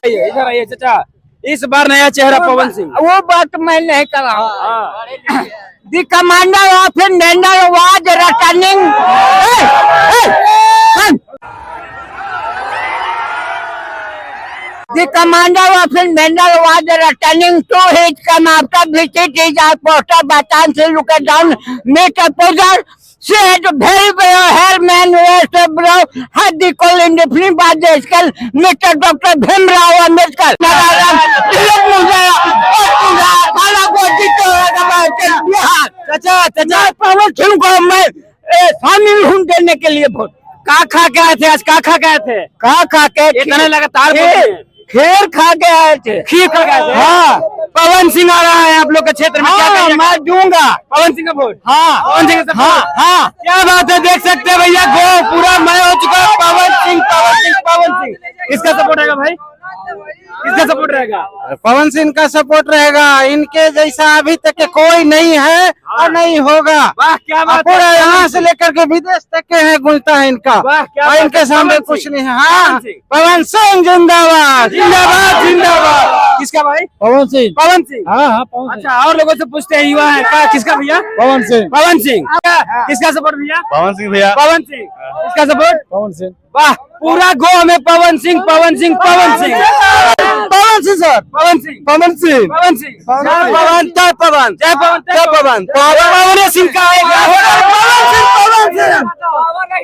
इधर आइए चाचा, इस बार नया चेहरा पवन सिंह। वो बात मैं नहीं कर रहा हूँ। The commander of Indian was returning. The commander of Indian was returning to his camp after visit his poster button. She looked down, make a poser. She had very well hair, man, waist, brow, had the call in the film by the skull, Mr. Dr. Bhimrao Ambedkar. चाचा चाचा पवन सिंह को मैं शामिल हूँ देने के लिए vote. का खा के आए थे आज? का खा के आए थे? खा के इतने लगातार बोलते हैं। खीर खा के आए थे। खीर खा के आए थे? हाँ। पवन सिंह आ रहा है आप लोग के क्षेत्र में, क्या हाँ, कहिएगा? मैं दूंगा पवन सिंह का वोट। हाँ पवन सिंह का हाँ सपोर्ट। हाँ। क्या बात है, देख सकते हैं भैया, गो पूरा मय हो चुका है। पवन सिंह पवन सिंह पवन सिंह, किसका सपोर्ट रहेगा भाई? किसका सपोर्ट रहेगा? पवन सिंह का सपोर्ट रहेगा। इनके जैसा अभी तक के कोई नहीं है और नहीं होगा। वाह क्या बात पूरा है। यहाँ से लेकर के विदेश तक के है गुंजता है इनका। वाह क्या और बात इनके है। सामने पवन कुछ सिंह। नहीं है। हाँ, पवन सिंह। पवन सिंह जिंदाबाद जिंदाबाद जिंदाबाद। किसका भाई? पवन सिंह। पवन सिंह। हाँ हाँ पवन अच्छा, और लोगों से पूछते हैं, युवा है क्या? किसका भैया? पवन सिंह। पवन सिंह। किसका सपोर्ट भैया? पवन सिंह भैया। पवन सिंह। किसका सपोर्ट? पवन सिंह। वाह, पूरा गो में पवन सिंह पवन सिंह पवन सिंह पवन सिंह सर। पवन सिंह पवन सिंह। पवन सिंह। जय पवन जय पवन जय पवन जय पवन। पवन सिंह का आएगा। पवन सिंह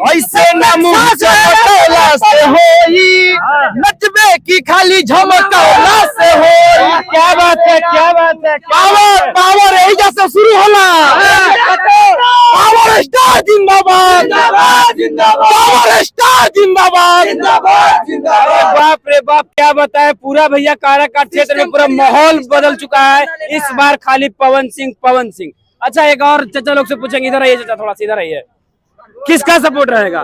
ऐसे न मुँह चमकौला से होई, नचबे की खाली झमकौला से होई। क्या बात है, क्या बात है। पावर पावर यही जैसे शुरू होला। पावर स्टार जिंदाबाद पावर स्टार जिंदाबाद अरे बाप रे बाप, क्या बताए, पूरा भैया काराकाट क्षेत्र में पूरा माहौल बदल चुका है। इस बार खाली पवन सिंह पवन सिंह। अच्छा, एक और चाचा लोग से पूछेंगे, इधर आइए चाचा, थोड़ा सा इधर आइए। किसका सपोर्ट रहेगा?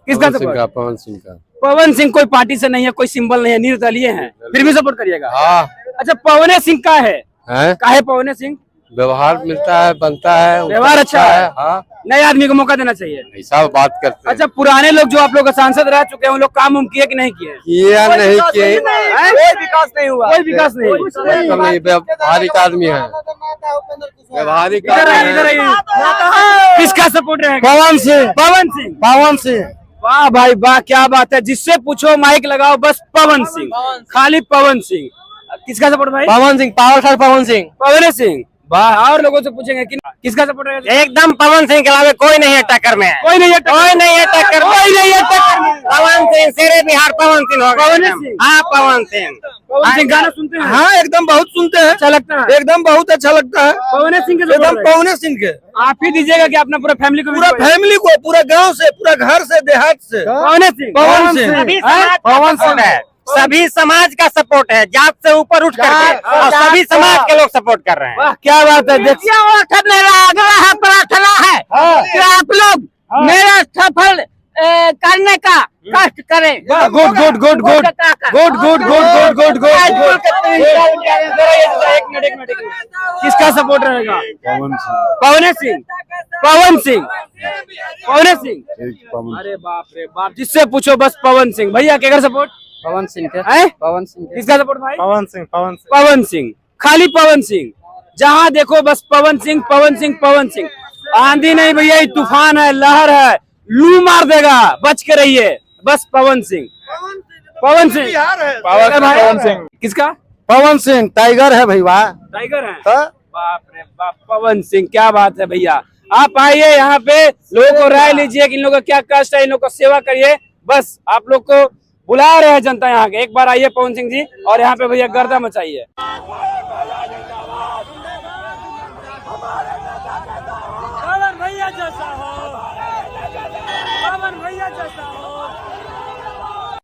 किसका सपोर्ट? पवन सिंह का। पवन सिंह कोई पार्टी से नहीं है, कोई सिंबल नहीं है, निर्दलीय है, फिर भी सपोर्ट करिएगा? हाँ। अच्छा, पवन सिंह का है? काहे पवन सिंह? व्यवहार मिलता है, बनता है, व्यवहार अच्छा है। हाँ, नए आदमी को मौका देना चाहिए। ऐसा बात करते हैं। अच्छा, पुराने लोग जो आप लोग का सांसद रह चुके हैं, उन लोग काम उम किए कि नहीं किए? किया नहीं किए, कोई विकास नहीं हुआ। कोई विकास नहीं। मतलब नहीं, व्यवहारिक आदमी है, व्यवहारिक इधर आइए, इधर आइए। किसका सपोर्ट रहेगा? पवन सिंह। पवन सिंह। पवन सिंह। वाह भाई वाह, क्या बात है। जिससे पूछो माइक लगाओ, बस पवन सिंह, खाली पवन सिंह। किसका सपोर्ट भाई? पवन सिंह। Power star Pawan Singh. पवन सिंह। वाह, और लोगों से पूछेंगे कि किसका सपोर्ट रहेगा? एकदम पवन सिंह के अलावा कोई नहीं है टक्कर में। कोई नहीं है, कोई नहीं है टक्कर में। कोई नहीं है टक्कर में। पवन सिंह शेरे बिहार पवन सिंह होगा। पवन सिंह। हाँ पवन सिंह। पवन सिंह गाना सुनते हैं? हाँ एकदम बहुत सुनते हैं। अच्छा लगता है? एकदम बहुत अच्छा लगता है। पवन सिंह के एकदम support रहेगा। पवन सिंह के। आप ही दीजिएगा कि अपना पूरा फैमिली को? पूरा फैमिली को, पूरा गांव से, पूरा घर से, देहात से। पवन सिंह। पवन सिंह। पवन सिंह है। सभी समाज का सपोर्ट है, जात से ऊपर उठ करके, और सभी समाज के लोग सपोर्ट कर रहे हैं। वाह क्या बात है। मेरा आग्रह प्रार्थना है कि आप लोग मेरा सफल करने का कष्ट करें। Good good good good good good good good good good good. किसका सपोर्ट रहेगा? पवन सिंह। पवन सिंह। पवन सिंह। अरे बाप रे बाप, जिससे पूछो बस पवन सिंह। भैया क्या सपोर्ट? पवन सिंह के। है? पवन सिंह के। किसका सपोर्ट भाई? पवन सिंह। पवन सिंह। पवन सिंह, खाली पवन सिंह। जहाँ देखो बस पवन सिंह पवन सिंह पवन सिंह। आंधी नहीं भैया, ये तूफान है, लहर है, लू मार देगा, बच के रहिए, बस पवन सिंह। पवन सिंह। पवन सिंह। किसका? पवन सिंह टाइगर है भैया। टाइगर है। बाप रे बाप, पवन सिंह, क्या बात है भैया। आप आइए यहाँ पे, लोगों को राय लीजिए कि इन लोगों का क्या कष्ट है, इन लोगों को सेवा करिए। बस आप लोग को बुला रहे हैं जनता यहाँ के, एक बार आइए पवन सिंह जी, और यहाँ पे भैया गर्दा मचाइए। पवन भैया जैसा हो, पवन भैया जैसा हो।